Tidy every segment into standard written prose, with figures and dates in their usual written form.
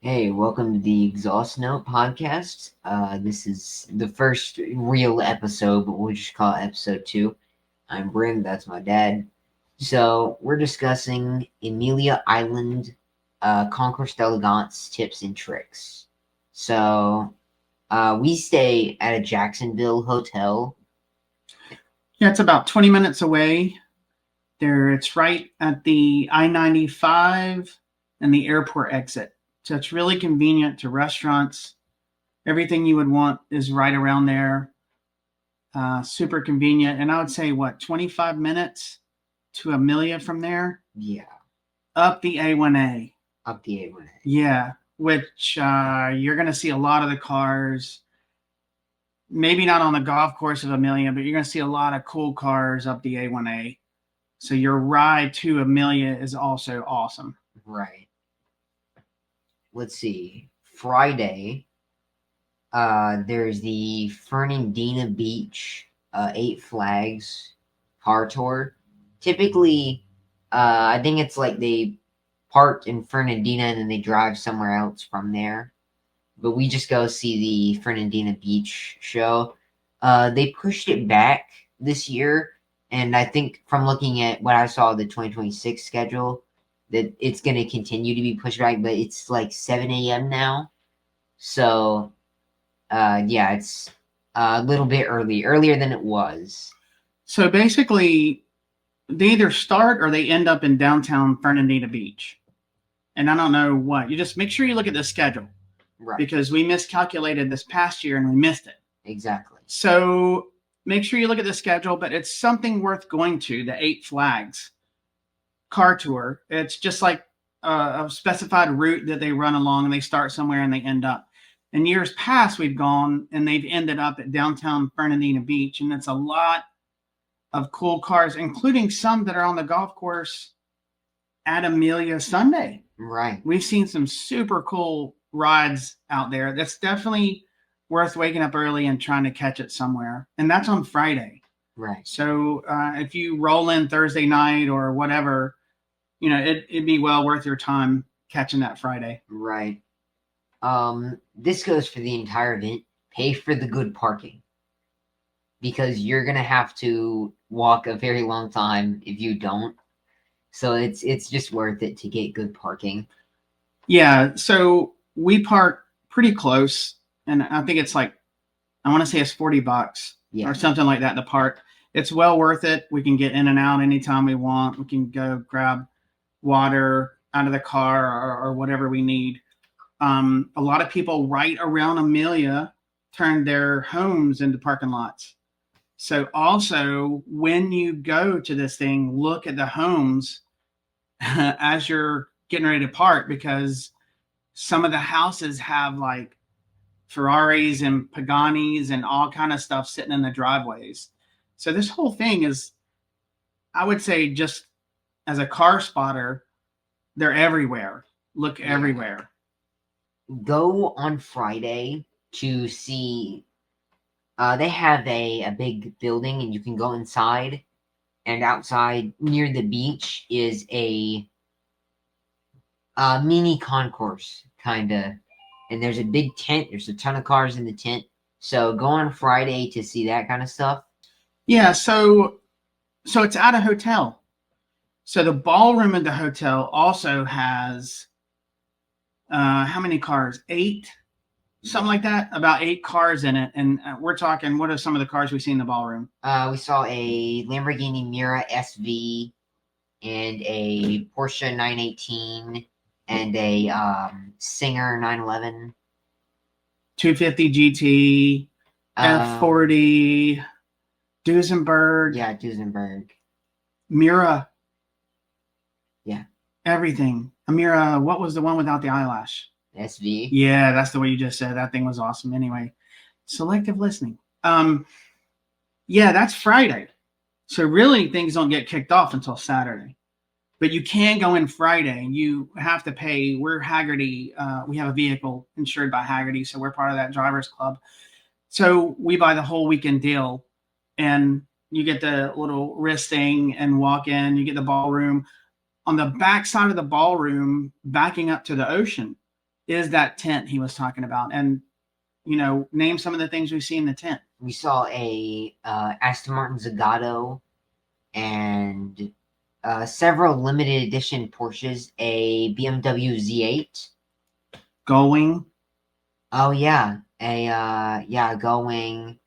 Hey, welcome to the Exhaust Note podcast. This is the first real episode, but we'll just call it episode 2. I'm Brynn, that's my dad. So, we're discussing Amelia Island Concours d'Elegance tips and tricks. So, we stay at a Jacksonville hotel. Yeah, it's about 20 minutes away. It's right at the I-95 and the airport exit. So it's really convenient to restaurants. Everything you would want is right around there. Super convenient. And I would say, 25 minutes to Amelia from there? Yeah, Up the A1A. up the A1A. Yeah, which you're going to see a lot of the cars. Maybe not on the golf course of Amelia, but you're going to see a lot of cool cars up the A1A. So your ride to Amelia is also awesome. Right. Let's see. Friday, there's the Fernandina Beach 8 Flags car tour. Typically, I think it's like they park in Fernandina and then they drive somewhere else from there. But we just go see the Fernandina Beach show. They pushed it back this year, and I think from looking at what I saw the 2026 schedule, that it's going to continue to be pushed back, but it's like 7 a.m. now. So, yeah, it's a little bit earlier than it was. So basically, they either start or they end up in downtown Fernandina Beach. And I don't know what. You just make sure you look at the schedule. Right. Because we miscalculated this past year and we missed it. Exactly. So make sure you look at the schedule, but it's something worth going to, the 8 Flags car tour. It's just like a specified route that they run along, and they start somewhere and they end up. In years past, we've gone and they've ended up at downtown Fernandina Beach, and it's a lot of cool cars, including some that are on the golf course at Amelia Sunday. Right. We've seen some super cool rides out there. That's definitely worth waking up early and trying to catch it somewhere. And that's on Friday. Right. So if you roll in Thursday night or whatever, it'd be well worth your time catching that Friday. Right. This goes for the entire event. Pay for the good parking, because you're gonna have to walk a very long time if you don't. So it's just worth it to get good parking. Yeah. So we park pretty close, and I think it's like, I want to say it's $40 or something like that to park. It's well worth it. We can get in and out anytime we want. We can go grab water out of the car or whatever we need. A lot of people right around Amelia turn their homes into parking lots. So also, when you go to this thing, look at the homes as you're getting ready to park, because some of the houses have like Ferraris and Paganis and all kind of stuff sitting in the driveways. So this whole thing is, I would say, just as a car spotter, they're everywhere. Look everywhere. Go on Friday to see. They have a big building, and you can go inside. And outside near the beach is a mini concourse, kind of. And there's a big tent. There's a ton of cars in the tent. So go on Friday to see that kind of stuff. Yeah, so it's at a hotel. So the ballroom in the hotel also has how many cars? 8? Something like that. About 8 cars in it. And we're talking, what are some of the cars we see in the ballroom? We saw a Lamborghini Miura SV and a Porsche 918 and a Singer 911. 250 GT, F40, Dusenberg. Yeah, Dusenberg. Miura. Yeah. Everything. A Miura, what was the one without the eyelash? SV. Yeah, that's the way you just said. That thing was awesome. Anyway, selective listening. Yeah, that's Friday. So really things don't get kicked off until Saturday. But you can go in Friday. You have to pay. We're Haggerty. We have a vehicle insured by Haggerty, so we're part of that drivers club. So we buy the whole weekend deal, and you get the little wrist thing and walk in. You get the ballroom. On the back side of the ballroom, backing up to the ocean, is that tent he was talking about. And, name some of the things we see in the tent. We saw a Aston Martin Zagato and several limited edition Porsches, a BMW Z8. Going. Oh, yeah. Going.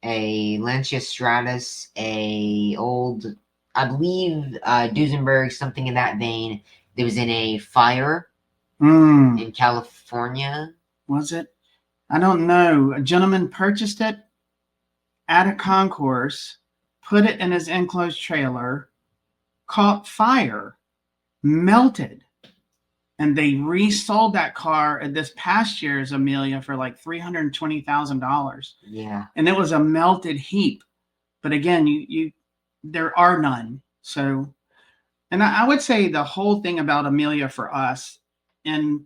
A Lancia Stratus, I believe, Dusenberg, something in that vein. There was in a fire in California. Was it? I don't know. A gentleman purchased it at a concourse, put it in his enclosed trailer, caught fire, melted, and they resold that car at this past year's Amelia for like $320,000. Yeah. And it was a melted heap. But again, there are none. So, and I would say the whole thing about Amelia for us, and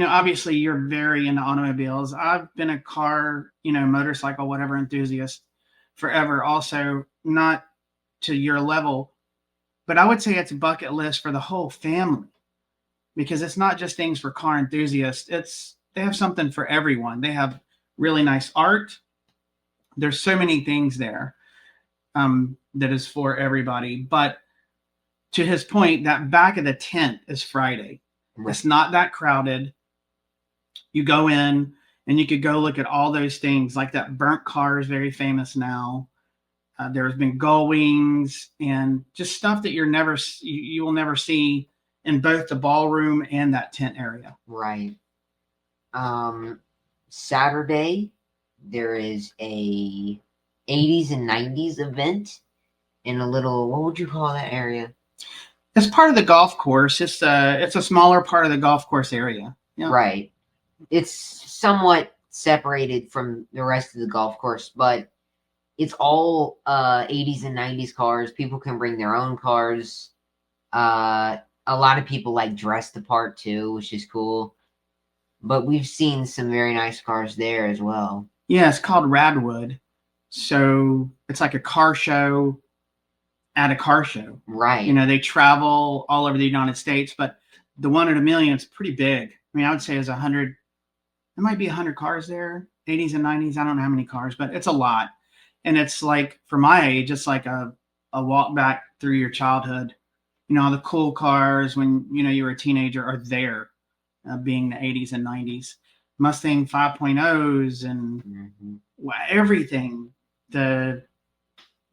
obviously you're very into automobiles. I've been a car, motorcycle, whatever enthusiast forever. Also, not to your level, but I would say it's a bucket list for the whole family, because it's not just things for car enthusiasts. They have something for everyone. They have really nice art. There's so many things there that is for everybody. But to his point, that back of the tent is Friday. Right. It's not that crowded. You go in and you could go look at all those things. Like that burnt car is very famous now. There's been gull wings and just stuff that you will never see in both the ballroom and that tent area. Right. Saturday, there is a 80s and 90s event in a little, what would you call that area? It's part of the golf course. It's a smaller part of the golf course area. Yeah. Right. It's somewhat separated from the rest of the golf course, but it's all 80s and 90s cars. People can bring their own cars. A lot of people dress the part too, which is cool. But we've seen some very nice cars there as well. Yeah, it's called Radwood. So it's like a car show at a car show. Right. They travel all over the United States, but the one at Amelia is pretty big. I mean, I would say there's 100, there might be 100 cars there, 80s and 90s. I don't know how many cars, but it's a lot. And it's like, for my age, it's like a walk back through your childhood. All the cool cars when, you were a teenager are there, being the 80s and 90s. Mustang 5.0s and everything. The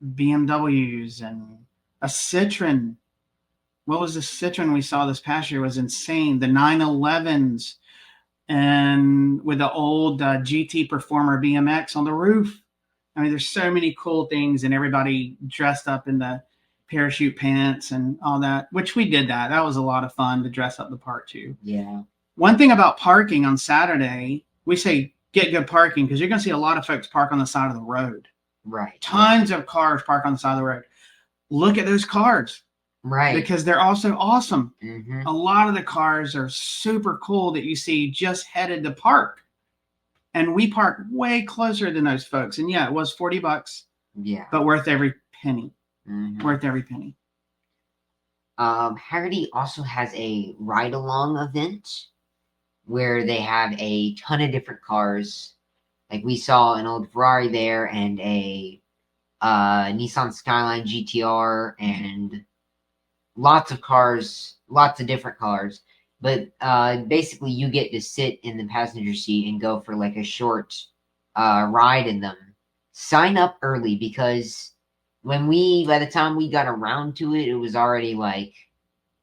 BMWs and a Citroen. What was the Citroen we saw this past year? It was insane. The 911s and with the old GT Performer BMX on the roof. I mean, there's so many cool things, and everybody dressed up in the parachute pants and all that, which we did that. That was a lot of fun to dress up the part too. Yeah. One thing about parking on Saturday, we say get good parking because you're going to see a lot of folks park on the side of the road. Right. Tons of cars park on the side of the road. Look at those cars. Right. Because they're also awesome. Mm-hmm. A lot of the cars are super cool that you see just headed to park. And we park way closer than those folks. And yeah, it was $40. Yeah. But worth every penny. Mm-hmm. Worth every penny. Haggerty also has a ride-along event where they have a ton of different cars. Like we saw an old Ferrari there and a Nissan Skyline GTR and lots of cars, lots of different cars. But basically you get to sit in the passenger seat and go for a short ride in them. Sign up early because by the time we got around to it, it was already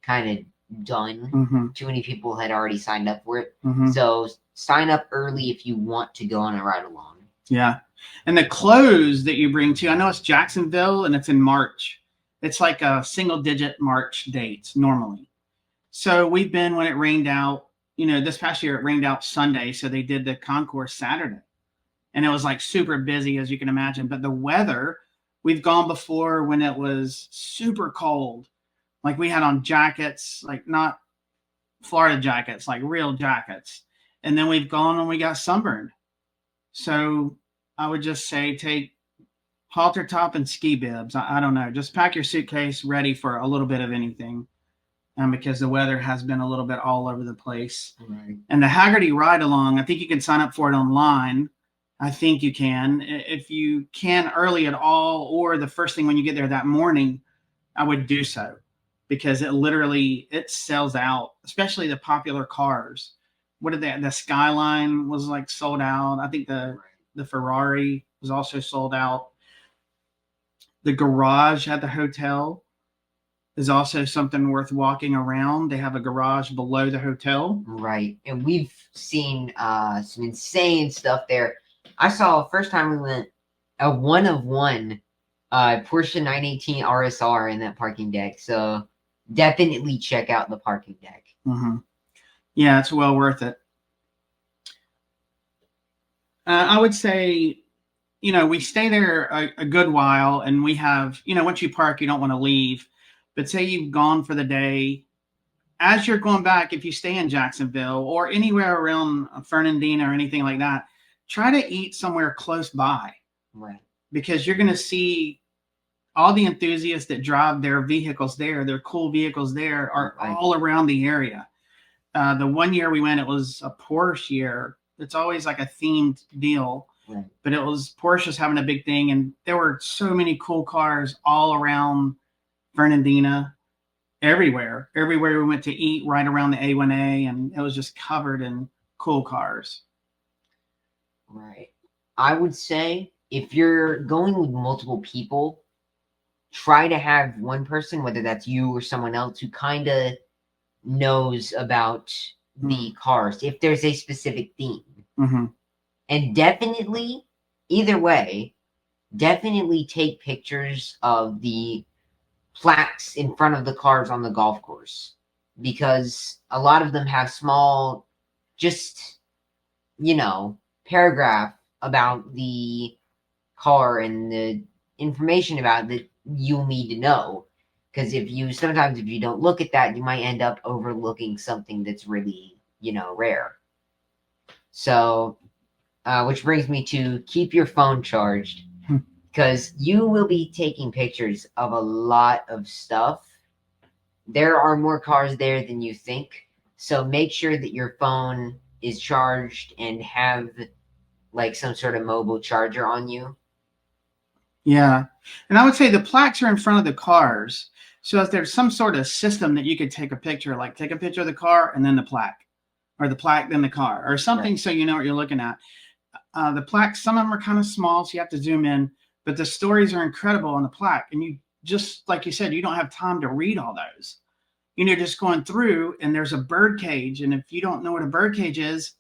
kind of done. Mm-hmm. Too many people had already signed up for it. Mm-hmm. So sign up early if you want to go on a ride along. Yeah. And the clothes that you bring too, I know it's Jacksonville and it's in March. It's like a single digit March dates normally. So we've been when it rained out, this past year it rained out Sunday. So they did the concourse Saturday and it was super busy as you can imagine. But the weather, we've gone before when it was super cold. We had on jackets, not Florida jackets, real jackets. And then we've gone and we got sunburned. So I would just say take halter top and ski bibs. I don't know. Just pack your suitcase ready for a little bit of anything. because the weather has been a little bit all over the place. Right. And the Haggerty ride along, I think you can sign up for it online. I think you can. If you can early at all, or the first thing when you get there that morning, I would do so, because it sells out, especially the popular cars. What did the Skyline was like sold out. I think the Ferrari was also sold out. The garage at the hotel is also something worth walking around. They have a garage below the hotel. Right. And we've seen some insane stuff there. I saw first time we went a 1 of 1 Porsche 918 RSR in that parking deck. So definitely check out the parking deck. Mm-hmm. Yeah, it's well worth it. I would say, we stay there a good while, and we have, once you park, you don't want to leave. But say you've gone for the day, as you're going back, if you stay in Jacksonville or anywhere around Fernandina or anything like that, try to eat somewhere close by. Right. Because you're going to see all the enthusiasts that drive their vehicles there, their cool vehicles there, are all around the area. The one year we went, it was a Porsche year. It's always like a themed deal. Right. But it was Porsche's having a big thing, and there were so many cool cars all around Fernandina, everywhere we went to eat, right around the A1A, and it was just covered in cool cars. Right. I would say if you're going with multiple people, try to have one person, whether that's you or someone else, who kind of knows about the cars, if there's a specific theme. Mm-hmm. And definitely, either way, definitely take pictures of the plaques in front of the cars on the golf course, because a lot of them have small, just, paragraph about the car and the information about it that you'll need to know. Because sometimes if you don't look at that, you might end up overlooking something that's really, rare. So, which brings me to keep your phone charged, because you will be taking pictures of a lot of stuff. There are more cars there than you think. So make sure that your phone is charged and have like some sort of mobile charger on you. Yeah. And I would say the plaques are in front of the cars. So if there's some sort of system that you could take a picture, like take a picture of the car and then the plaque, or the plaque, then the car, or something, right, so you know what you're looking at. The plaques, some of them are kind of small, so you have to zoom in, but the stories are incredible on the plaque. And you, just like you said, you don't have time to read all those. You're just going through, and there's a bird cage. And if you don't know what a bird cage is,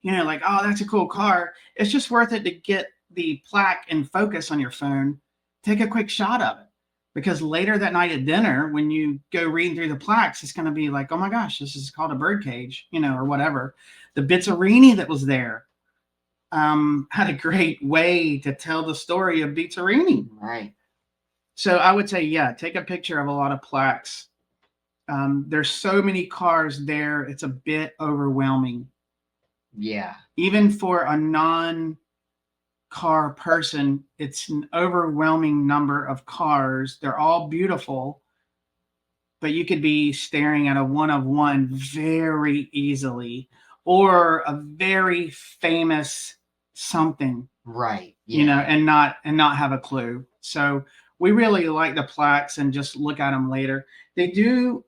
like, oh, that's a cool car. It's just worth it to get the plaque in focus on your phone. Take a quick shot of it, because later that night at dinner, when you go reading through the plaques, it's going to be like, oh my gosh, this is called a bird cage, or whatever. The Bizzarini that was there had a great way to tell the story of Bizzarini. Right. So I would say, yeah, take a picture of a lot of plaques. There's so many cars there, it's a bit overwhelming. Yeah. Even for a non-car person, it's an overwhelming number of cars. They're all beautiful, but you could be staring at a 1 of 1 very easily, or a very famous something. Right. Yeah. And not have a clue. So we really like the plaques and just look at them later. They do.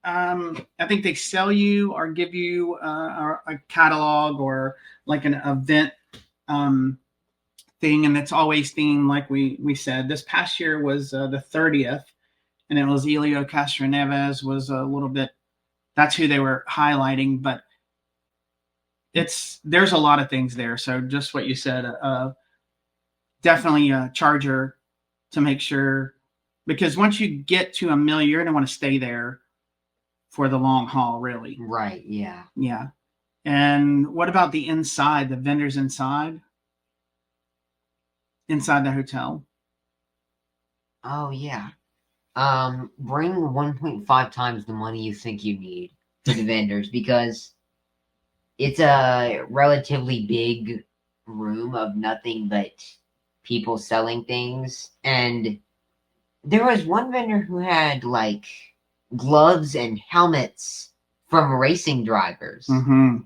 I think they sell you or give you a catalog or like an event thing, and it's always themed, like we said. This past year was the 30th, and it was Elio Castroneves was a little bit. That's who they were highlighting, but there's a lot of things there. So just what you said, definitely a charger to make sure, because once you get to Amelia, you're going to want to stay there for the long haul, really. Right. Yeah. Yeah. And what about the inside, the vendors inside the hotel? Oh yeah. Bring 1.5 times the money you think you need to the vendors, because it's a relatively big room of nothing but people selling things. And there was one vendor who had like gloves and helmets from racing drivers. Mm-hmm.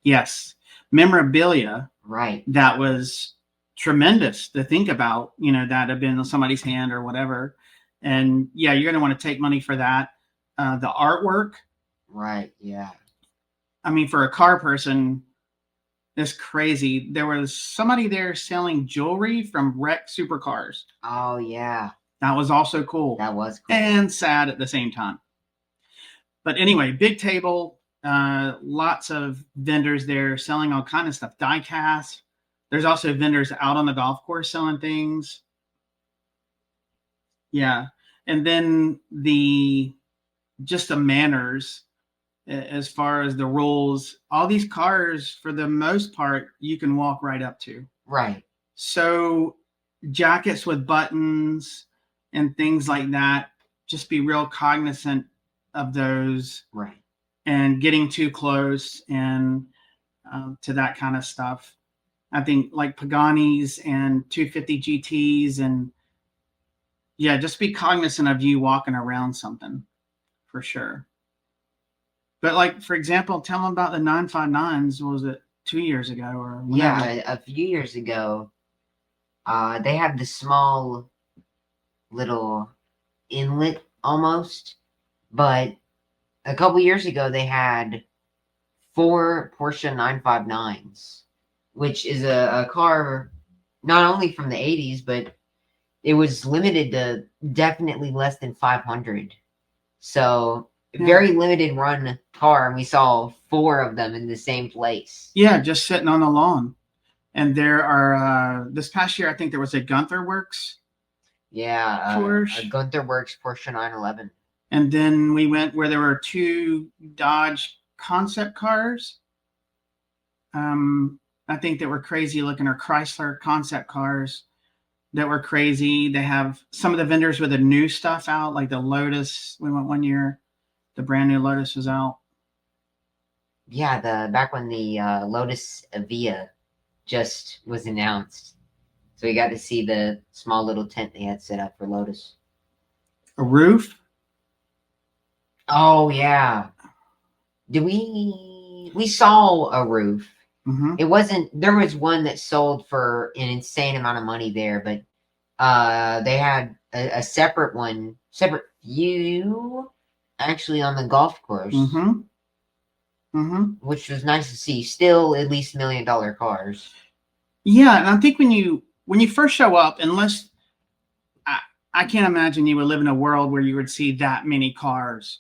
Yes. Memorabilia. Right. That was tremendous to think about, that had been in somebody's hand or whatever. And yeah, you're going to want to take money for that. The artwork. Right. Yeah. I mean, for a car person, it's crazy. There was somebody there selling jewelry from wrecked supercars. Oh, yeah. That was also cool. That was cool. And sad at the same time. But anyway, big table, lots of vendors there selling all kind of stuff, die cast. There's also vendors out on the golf course selling things. Yeah. And then just the manners as far as the rules, all these cars, for the most part, you can walk right up to. Right. So jackets with buttons and things like that, just be real cognizant of those. Right. And getting too close and to that kind of stuff. I think like Pagani's and 250 GTs, and yeah, just be cognizant of you walking around something for sure. But like, for example, tell them about the 959s. What was it, 2 years ago or whenever? Yeah, a few years ago, they had the small little inlet almost, but a couple years ago they had 4 Porsche 959s, which is a car not only from the 80s, but it was limited to definitely less than 500. So very limited run car, and we saw 4 of them in the same place. Yeah, just sitting on the lawn. And there are this past year, I think there was a Gunther Works. Yeah, a Gunther Works Porsche 911. And then we went where there were 2 Dodge concept cars. I think that were crazy looking, or Chrysler concept cars that were crazy. They have some of the vendors with the new stuff out, like the Lotus. We went one year, the brand new Lotus was out. Yeah, back when the Lotus Evija just was announced. So we got to see the small little tent they had set up for Lotus. A roof? Oh, yeah. We saw a roof. Mm-hmm. It wasn't, there was one that sold for an insane amount of money there, but they had a separate view actually on the golf course. Mm-hmm. Mm-hmm. Which was nice to see. Still at least $1 million cars. Yeah, and I think when you first show up, unless I can't imagine you would live in a world where you would see that many cars.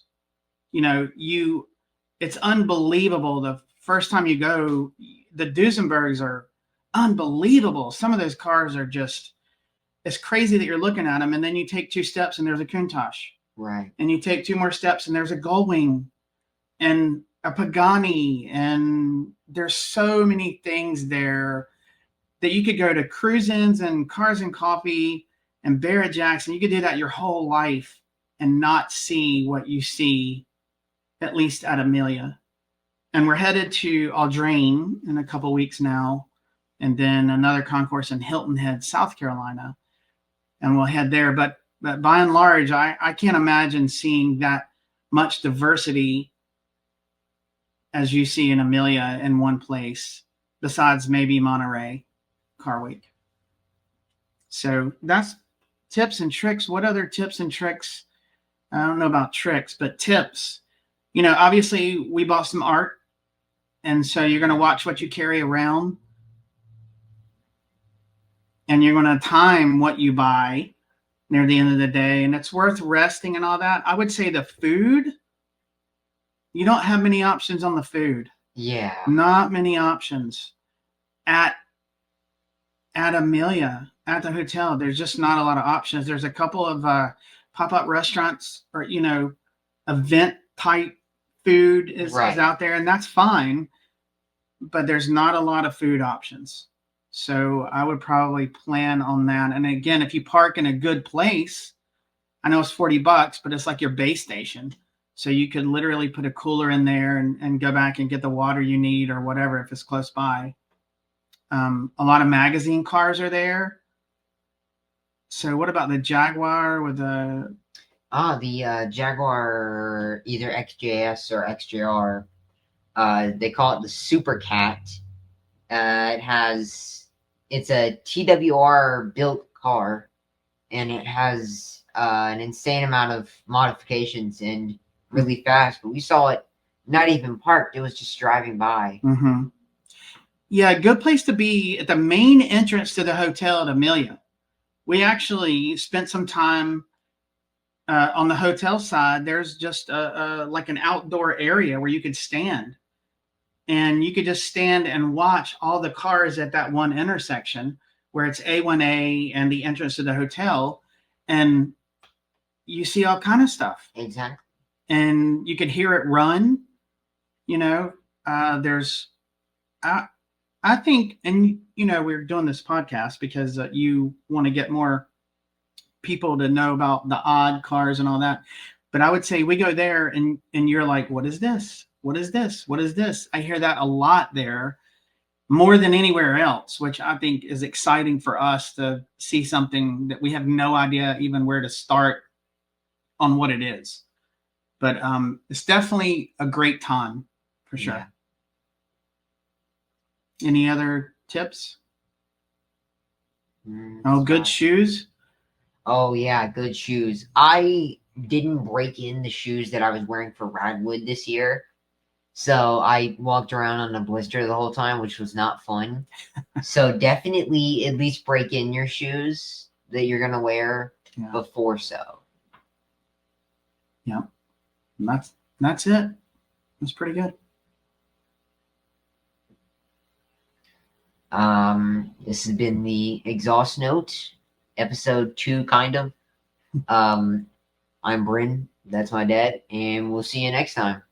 It's unbelievable. The first time you go, the Dusenbergs are unbelievable. Some of those cars are just, it's crazy that you're looking at them, and then you take 2 steps and there's a Countach. Right. And you take 2 more steps and there's a Gullwing and a Pagani, and there's so many things there that you could go to cruise-ins and Cars and Coffee and Barrett-Jackson. You could do that your whole life and not see what you see, at least at Amelia. And we're headed to Audrain in a couple weeks now, and then another concourse in Hilton Head, South Carolina, and we'll head there. But by and large, I can't imagine seeing that much diversity as you see in Amelia in one place, besides maybe Monterey Car Week. So that's tips and tricks. What other tips and tricks? I don't know about tricks, but tips. Obviously we bought some art, and so you're going to watch what you carry around, and you're going to time what you buy near the end of the day, and it's worth resting and all that. I would say the food, you don't have many options on the food. Yeah. Not many options. At Amelia, at the hotel, there's just not a lot of options. There's a couple of pop-up restaurants or, event type food is out there, and that's fine, but there's not a lot of food options. So I would probably plan on that. And again, if you park in a good place, I know it's $40, but it's like your base station. So you could literally put a cooler in there and go back and get the water you need or whatever if it's close by. A lot of magazine cars are there. So what about the Jaguar with the The Jaguar, either XJS or XJR. They call it the Super Cat. It's a TWR built car, and it has an insane amount of modifications and really fast. But we saw it not even parked; it was just driving by. Mm-hmm. Yeah, good place to be at the main entrance to the hotel at Amelia. We actually spent some time on the hotel side. There's just like an outdoor area where you could stand, and you could just stand and watch all the cars at that one intersection where it's A1A and the entrance to the hotel, and you see all kind of stuff. Exactly. And you could hear it run. You know, there's I think, and we're doing this podcast because you want to get more people to know about the odd cars and all that. But I would say we go there and you're like, what is this? What is this? What is this? I hear that a lot there, more than anywhere else, which I think is exciting for us to see something that we have no idea even where to start on what it is. But it's definitely a great time for sure. Yeah. Any other tips? Good shoes. Oh yeah, good shoes. I didn't break in the shoes that I was wearing for Radwood this year, so I walked around on a blister the whole time, which was not fun. So definitely at least break in your shoes that you're gonna wear before so. Yeah, and that's it. That's pretty good. This has been the Exhaust Note, episode 2, kind of. I'm Brynn. That's my dad, and we'll see you next time.